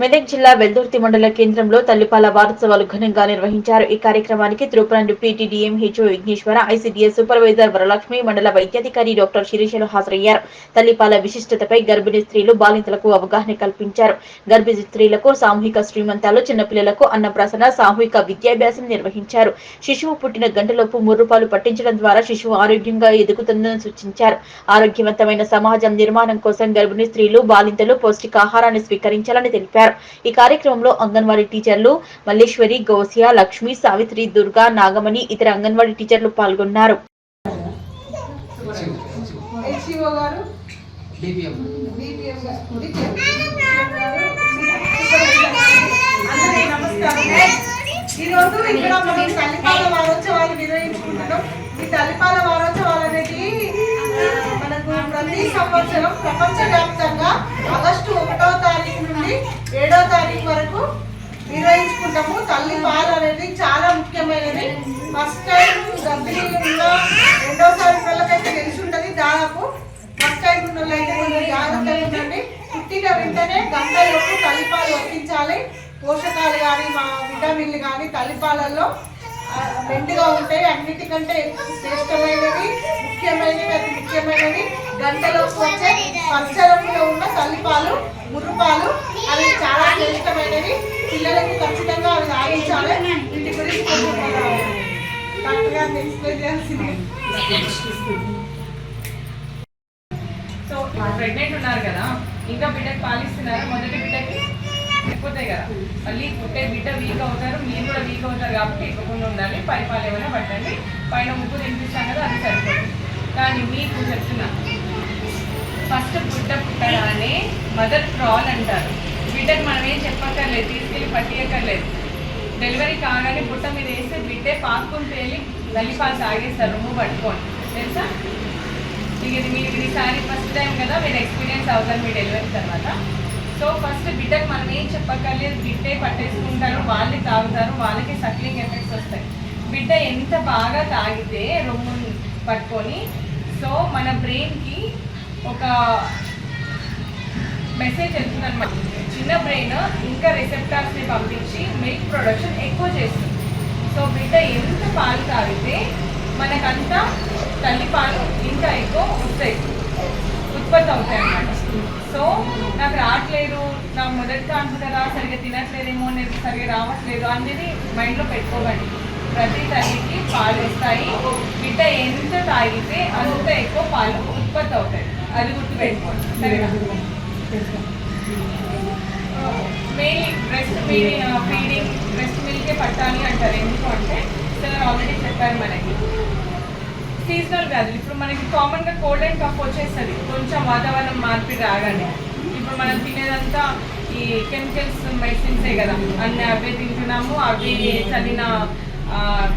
మెదక్ జిల్లా వెల్దుర్తి మండల కేంద్రంలో తల్లిపాల వారోత్సవాలు ఘనంగా నిర్వహించారు. ఈ కార్యక్రమానికి Tripuram deputy DMHO Vighneswara, ICDS supervisor Varalakshmi, మండల వైద్యాధికారి డాక్టర్ శిరీషలు హాజరయ్యారు. తల్లిపాల విశిష్టతపై గర్భిణీ స్త్రీలు, బాలింతలకు అవగాహన కల్పించారు. గర్భిణీ స్త్రీలకు సామూహిక శ్రీమంతాలు, చిన్నపిల్లలకు అన్నప్రాసన, సామూహిక విద్యాభ్యాసం నిర్వహించారు. శిశువు పుట్టిన గంటలోపు ముర్రుపాలు పట్టించడం ద్వారా శిశువు ఆరోగ్యంగా ఎదుగుతుందని సూచించారు. ఆరోగ్యవంతమైన సమాజం నిర్మాణం కోసం గర్భిణీ స్త్రీలు, బాలింతలు పౌష్టికాహారాన్ని స్వీకరించాలని తెలిపారు. ఈ కార్యక్రమంలో అంగన్వాడీ టీచర్లు మల్లేశ్వరి, గౌసియా, లక్ష్మి, సావిత్రి, దుర్గా, నాగమణి, ఇతర అంగన్వాడీ టీచర్లు పాల్గొన్నారు. ఈరోజు ఇక్కడ మనం తల్లిపాల వారోత్సవాలు నిర్వహించుకుంటున్నాం. ఈ తల్లిపాల వారోత్సవాలు అనేది మనకు ప్రతి సంవత్సరం ప్రపంచవ్యాప్తంగా ఆగస్టు 1వ తారీఖు నుండి 7వ తారీఖు వరకు నిర్వహించుకుంటాము. తల్లిపాలు అనేది చాలా ముఖ్యమైనది. ఫస్ట్ టైం గర్భిణీలు ఉన్న రెండోసారి పిల్లలకైతే తెలిసి ఉంటుంది. దాదాపు ఫస్ట్ టైం ఉన్న వాళ్ళైతే కొంచెం జాగ్రత్తగా ఉండండి. పుట్టిన వెంటనే గంటలోపు తల్లిపాలు వర్తించాలి. పోషకాలు కానీ విటమిన్లు కానీ తల్లిపాలల్లో మెండుగా ఉంటాయి. అన్నిటికంటే శ్రేష్టమైనవి, అతి ముఖ్యమైనవి గంటలోకి వచ్చే పచ్చరంలో ఉన్న తల్లిపాలు, ముర్రుపాలు అవి చాలా శ్రేష్టమైనవి. పిల్లలకు ఖచ్చితంగా అవి తాగించాలి. వీటి గురించి డాక్టర్ గారిని ఎక్స్ప్లెయిన్ చేయాల్సింది. సో ప్రెగ్నెంట్ ఉన్నారు కదా, ఇంకా బిడ్డకి పాలిస్తున్నారు. మొదటి బిడ్డకి అయిపోతాయి కదా, మళ్ళీ పుట్టే బిడ్డ వీక్ అవుతారు, మీరు కూడా వీక్ అవుతారు. కాబట్టి ఇవ్వకుండా ఉండాలి. పైపాలు ఏమైనా పట్టండి. పైన ముగ్గు తినిపిస్తాం కదా, అది సరిపోతుంది. కానీ మీకు చెప్తున్నా, ఫస్ట్ బిడ్డ పుట్టగానే మదర్ క్రాల్ అంటారు. బిడ్డకి మనం ఏం చెప్పక్కర్లేదు, తీసుకెళ్ళి పట్టియక్కర్లేదు. డెలివరీ కాగానే పుట్ట మీద వేస్తే బిడ్డే పాక్కుంటూ వెళ్ళి తల్లిపాలు తాగేస్తారు రొమ్ము పట్టుకొని. తెలుసా? ఇది మీరు ఈసారి ఫస్ట్ టైం కదా, మీరు ఎక్స్పీరియన్స్ అవుతారు మీ డెలివరీ తర్వాత. సో ఫస్ట్ బిడ్డకు మనం ఏం చెప్పక్కర్లేదు, బిడ్డే పట్టేసుకుంటారు, వాళ్ళే తాగుతారు, వాళ్ళకి సక్లింగ్ ఎఫెక్ట్స్ వస్తాయి. బిడ్డ ఎంత బాగా తాగితే రొమ్ము పట్టుకొని, సో మన బ్రెయిన్కి ఒక మెసేజ్ వెళ్తుంది అనమాట. చిన్న బ్రెయిన్ ఇంకా రిసెప్టార్స్ని పంపించి మిల్క్ ప్రొడక్షన్ ఎక్కువ చేస్తుంది. సో బిడ్డ ఎంత పాలు తాగితే మనకంతా తల్లిపాలు ఇంకా ఎక్కువ వస్తాయి, ఉత్పత్తి అవుతాయి అన్నమాట. సో నాకు రావట్లేదు, నాకు మొదటి కాన్పు కదా, సరిగ్గా తినట్లేదేమో, నేను సరిగ్గా రావట్లేదు అనేది మైండ్లో పెట్టుకోకండి. ప్రతి తల్లికి పాలు వస్తాయి. బిడ్డ ఎంత తాగితే అంత ఎక్కువ పాలు ఉత్పత్తి అవుతాయి. అది గుర్తుపెట్టుకోండి, సరేనా? మెయిన్లీ బ్రెస్ట్ ఫీడింగ్ బ్రెస్ట్ మిల్కే పట్టాలి అంటారు. ఎందుకు అంటే సార్ ఆల్రెడీ చెప్పారు, మనకి సీజనల్ వ్యాధులు. ఇప్పుడు మనకి కామన్గా కోల్డ్ అండ్ కఫ్ వచ్చేస్తుంది కొంచెం వాతావరణం మార్పిడి రాగానే. ఇప్పుడు మనం తినేదంతా ఈ కెమికల్స్ మెడిసిన్సే కదా, అన్నీ అవే తింటున్నాము, అవి చల్లిన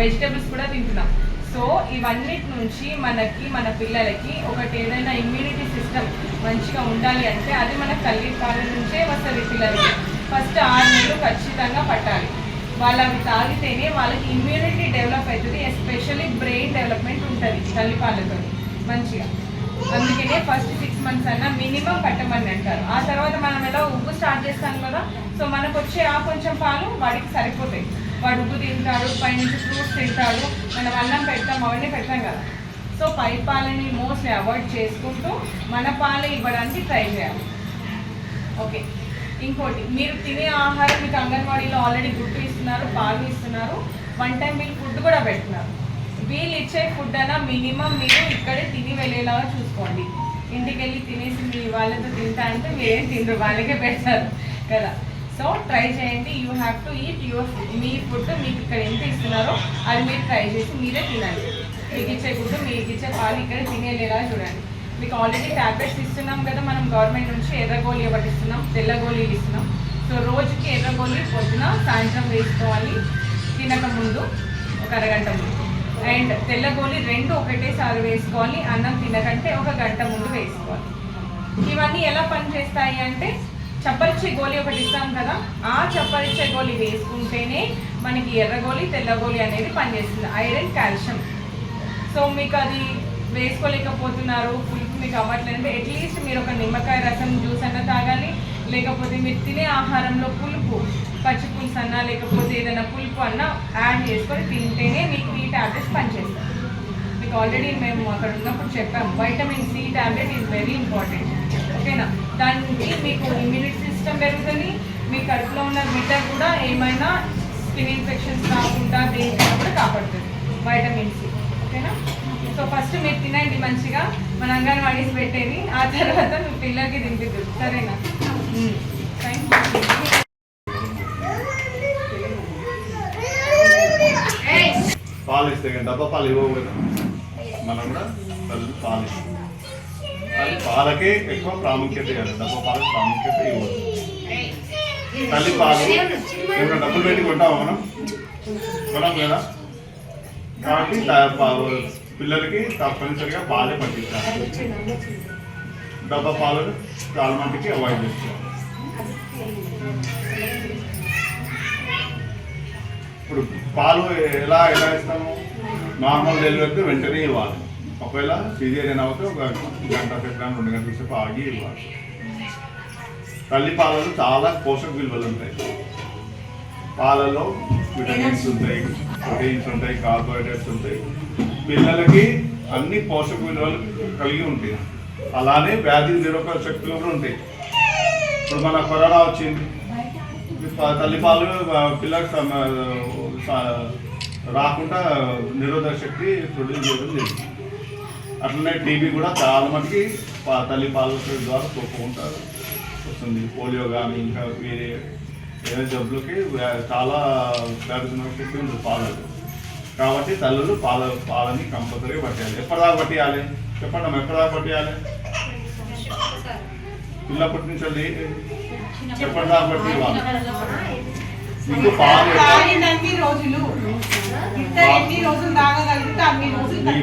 వెజిటబుల్స్ కూడా తింటున్నాం. సో ఇవన్నిటి నుంచి మనకి మన పిల్లలకి ఒకటి ఏదైనా ఇమ్యూనిటీ సిస్టమ్ మంచిగా ఉండాలి అంటే అది మన తల్లిపాల నుంచే వస్తుంది. పిల్లలకి ఫస్ట్ 6 నెలలు ఖచ్చితంగా పట్టాలి. వాళ్ళు అవి తాగితేనే వాళ్ళకి ఇమ్యూనిటీ డెవలప్ అవుతుంది. ఎస్పెషల్లీ బ్రెయిన్ డెవలప్మెంట్ ఉంటుంది తల్లిపాలతో మంచిగా. అందుకనే ఫస్ట్ 6 మంత్స్ అన్నా మినిమం పట్టమని అంటారు. ఆ తర్వాత మనం ఎలా ఉగ్గు స్టార్ట్ చేస్తాం కదా, సో మనకు వచ్చే ఆ కొంచెం పాలు వాడికి సరిపోతాయి. వాడు ఉగ్గు తింటాడు, పైనుంచి ఫ్రూట్స్ తింటాడు, మనం అన్నం పెడతాం, అవన్నీ పెడతాం కదా. సో పై పాలని మోస్ట్లీ అవాయిడ్ చేసుకుంటూ మన పాలు ఇవ్వడానికి ట్రై చేయాలి. ఓకే, ఇంకోటి, మీరు తినే ఆహారం మీకు అంగన్వాడీలో ఆల్రెడీ గుడ్డు ఇస్తున్నారు, పాలు ఇస్తున్నారు, 1 టైం మీరు ఫుడ్ కూడా పెడుతున్నారు. వీళ్ళు ఇచ్చే ఫుడ్ అయినా మినిమం మీరు ఇక్కడే తిని వెళ్ళేలాగా చూసుకోండి. ఇంటికి వెళ్ళి తినేసి మీ వాళ్ళతో తింటా అంటే మీరేం తినరు, వాళ్ళకే పెడతారు కదా. సో ట్రై చేయండి. You have to eat your food. Me food మీకు ఇక్కడ ఎంత ఇస్తున్నారో అది మీరు ట్రై చేసి మీరే తినండి. మీకు ఇచ్చే గుడ్డు, మీకు ఇచ్చే పాలు ఇక్కడే తినేలాగా చూడండి. మీకు ఆల్రెడీ ట్యాబ్లెట్స్ ఇస్తున్నాం కదా మనం గవర్నమెంట్ నుంచి. ఎర్రగోళీ ఒకటి ఇస్తున్నాం, తెల్ల గోళీలు ఇస్తున్నాం. సో రోజుకి ఎర్రగోళీ పొద్దున సాయంత్రం వేసుకోవాలి, తినక ముందు ఒక అరగంట ముందు. అండ్ తెల్ల గోళీ 2 ఒకటేసారి వేసుకోవాలి, అన్నం తినకంటే 1 గంట ముందు వేసుకోవాలి. ఇవన్నీ ఎలా పనిచేస్తాయి అంటే, చప్పరిచ్చే గోళీ ఒకటి ఇస్తాం కదా, ఆ చప్పరిచ్చే గోళీ వేసుకుంటేనే మనకి ఎర్రగోళీ తెల్ల గోళీ అనేది పనిచేస్తుంది, ఐరన్ కాల్షియం. సో మీకు అది వేసుకోలేకపోతున్నారు, పులుపు మీకు అవ్వట్లేదు అంటే అట్లీస్ట్ మీరు ఒక నిమ్మకాయ రసం జ్యూస్ అన్న తాగాలి, లేకపోతే మీరు తినే ఆహారంలో పులుపు, పచ్చి పులుసు అన్నా లేకపోతే ఏదైనా పులుపు అన్నా యాడ్ చేసుకొని తింటేనే మీకు ఈ టాబ్లెట్స్ పనిచేస్తాయి. మీకు ఆల్రెడీ మేము అక్కడ ఉన్నప్పుడు చెప్పాము, vitamin C tablet is very important. ఓకేనా, దాని నుంచి మీకు ఇమ్యూనిటీ సిస్టమ్ పెరుగుతుంది, మీ కడుపులో ఉన్న బిడ్డ కూడా ఏమైనా స్కిన్ ఇన్ఫెక్షన్స్ రాకుండా దేనికైనా కూడా కాపాడుతుంది వైటమిన్ సి. ఓకేనా, సో ఫస్ట్ మీరు తినండి మంచిగా, మన అంగన్వాడీస్ పెట్టేది, ఆ తర్వాత మీ పిల్లలకి తినిపిద్దు. సరేనా? Thank you. పాలు ఇస్తే కానీ డబ్బా పాలు ఇవ్వవు కదా, మనం కూడా పాలు ఇస్తాం. అది పాలకే ఎక్కువ ప్రాముఖ్యత ఇవ్వాలి, డబ్బా పాలకు ప్రాముఖ్యత ఇవ్వదు. తల్లి పాలు ఏమైనా డబ్బులు పెట్టి కొంటామా మనం? కొనం కదా. కాబట్టి పిల్లలకి తప్పనిసరిగా పాలే పట్టించాలి. డబ్బా పాలు చాలా మందికి అవాయిడ్ చేస్తారు. ఇప్పుడు పాలు ఎలా ఇస్తాము? నార్మల్ డెలివరీకి వెంటనే ఇవ్వాలి. ఒకవేళ సిజేరియన్ అవుతే ఒక గంట సేపు 2 గంటల సేపు ఆగి ఇవ్వాలి. తల్లి పాలలో చాలా పోషక విలువలు ఉంటాయి. పాలలో విటమిన్స్ ఉంటాయి, ప్రోటీన్స్ ఉంటాయి, కార్బోహైడ్రేట్స్ ఉంటాయి. పిల్లలకి అన్ని పోషక విలువలు కలిగి ఉంటాయి. అలానే వ్యాధి నిరోధక శక్తులు కూడా ఉంటాయి. ఇప్పుడు మన కరోనా వచ్చింది, తల్లిపాలు పిల్లలకు రాకుండా నిరోధక శక్తి ప్రొడ్యూస్ చేయడం జరిగింది. అట్లనే టీబీ కూడా చాలా మటుకి తల్లిపాల ద్వారా తోపుకుంటారు వస్తుంది. పోలియో కానీ ఇంకా వేరే ఏదైనా జబ్బులకి చాలా వ్యాధి నిరోధక శక్తి ఉంటుంది పాలకు. కాబట్టి తల్లులు పాలని కంపల్సరీగా పట్టేయాలి. ఎప్పటిదాకా పట్టేయాలి చెప్పండి? ఎప్పటిదాకా పట్టేయాలి? పిల్లప్పటి నుంచి ఎప్పటిదాకా పట్టి ఇవ్వాలి? మీకు పాలు ఎన్ని రోజులు తాగగలిగితే అన్ని రోజులు ఈ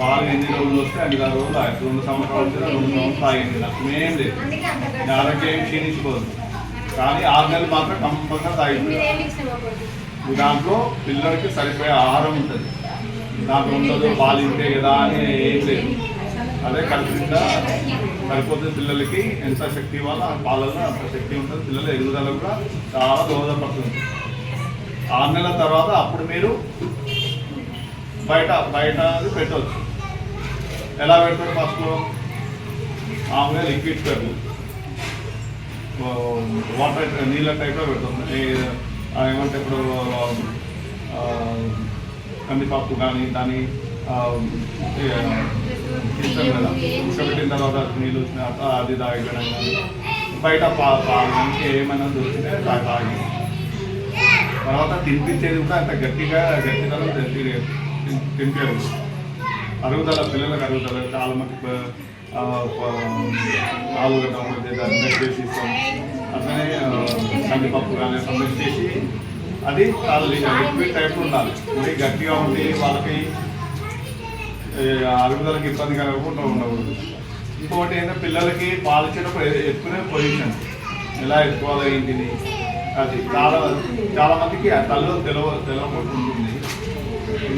పాలు ఎన్ని రోజులు వస్తే అన్ని రోజులు 2 సంవత్సరాలు వచ్చినా 2 సంవత్సరాలు తాగింది. ఏం లేదు, ఆరోగ్యం ఏం క్షీణించుకోదు. కానీ 6 నెలలు మాత్రం కంపల్సరీ తాగింది. దాంట్లో పిల్లలకి సరిపోయే ఆహారం ఉంటుంది. దాంట్లో ఉండదు పాలు ఇంటే కదా అని ఏం లేదు. అదే కడుపునిండా సరిపోతుంది. పిల్లలకి ఎంత శక్తి ఇవ్వాలో ఆ పాలలో అంత శక్తి ఉంటుంది. పిల్లల ఎదుగుదల కూడా చాలా దోహదపడుతుంది. 6 నెలల తర్వాత అప్పుడు మీరు బయట పెట్టవచ్చు. ఎలా పెడతారు? ఫస్ట్లో మామూలుగా లిక్విడ్ పెరుగు, వాటర్ నీళ్ళ టైప్లో పెడుతుంది. ఏమంటే ఇప్పుడు కందిపప్పు కానీ దాన్ని ఇస్తాం కదా, ఉడకబెట్టిన తర్వాత నీళ్ళు వచ్చినాక అది తాగడం కానీ బయట పాలు ఏమైనా దొరికితే తాగి తర్వాత తినిపించేది కూడా అంత గట్టిదనం తినిపించదు. అరుగుదల, పిల్లలకు అరుగుదల చాలా మంది ఆలుగడ్డ మెల్ట్ చేసి ఇస్తాం. అట్లనే కందిపప్పు కానీ మెల్ట్ చేసి అది చాలా లిక్విడ్ టైప్ ఉండాలి. మరి గట్టిగా ఉండి వాళ్ళకి అరుగుదలకి ఇబ్బంది కలగకుండా ఉండకూడదు. ఇంకొకటి ఏంటంటే పిల్లలకి పాలు ఇచ్చేటప్పుడు ఎత్తుకునే పొజిషన్ ఎలా ఎత్తుకోవాలి ఏంటిది అది చాలా మందికి తల్లు తెలవకుంటుంది.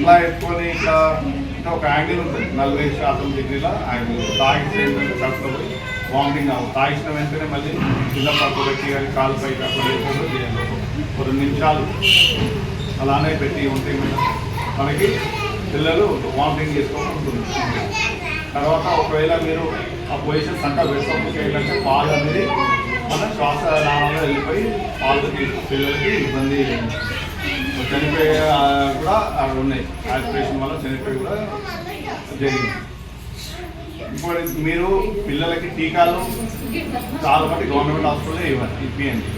ఇలా ఎత్తుకొని ఇట్లా ఒక యాంగిల్ ఉంటుంది, 40% డిగ్రీల యాంగిల్. తాగిస్తే ఏంటంటే కడుపులో వామిటింగ్ అవ్వదు. తాగిసిన వెంటనే మళ్ళీ కింద పక్క పెట్టి కానీ కాలు పైకి అక్కడ లేకుండా చేయాలి. 2 నిమిషాలు అలానే పెట్టి ఉంటే మనకి పిల్లలు వామిటింగ్ చేసుకోవడం ఉంటుంది. తర్వాత ఒకవేళ మీరు ఆ పొజిషన్ సంట వేసుకోకపోతే ఏంటంటే పాలు అనేది మన శ్వాస నాళాల్లో వెళ్ళిపోయి పాలు పిల్లలకి ఇబ్బంది చనిపోయే కూడా ఉన్నాయి. యాస్పిరేషన్ వల్ల చనిపోయి కూడా జరిగింది. ఇప్పుడు మీరు పిల్లలకి టీకాలు చాలా మట్టి గవర్నమెంట్ హాస్పిటల్లో ఇప్పియండి.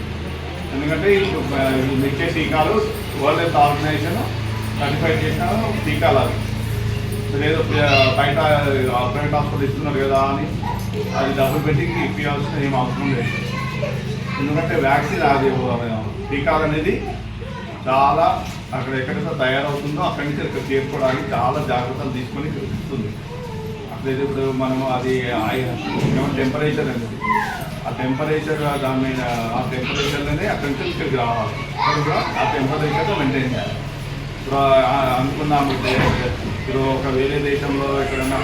ఎందుకంటే ఇచ్చే టీకాలు వరల్డ్ హెల్త్ ఆర్గనైజేషన్ సర్టిఫై చేసిన టీకాలు అవి. లేదో బయట ప్రైవేట్ హాస్పిటల్ ఇస్తున్నారు కదా అని అది డబ్బులు పెట్టి ఇప్పించాల్సిన ఏం అవసరం లేదు. ఎందుకంటే వ్యాక్సిన్ అది టీకాలు అనేది చాలా అక్కడ ఎక్కడైతే తయారవుతుందో అక్కడి నుంచి ఇక్కడ చేరుకోవడానికి చాలా జాగ్రత్తలు తీసుకొని ఇస్తుంది. అట్లయితే ఇప్పుడు మనం అది టెంపరేచర్ అనేది ఆ టెంపరేచర్ దాని మీద ఆ టెంపరేచర్లోనే అక్కడి నుంచి ఇక్కడికి రావాలి. ఆ టెంపరేచర్లో మెయింటైన్ చేయాలి. ఇప్పుడు అనుకున్నాము ఇప్పుడు ఒక వేరే దేశంలో ఎక్కడన్నా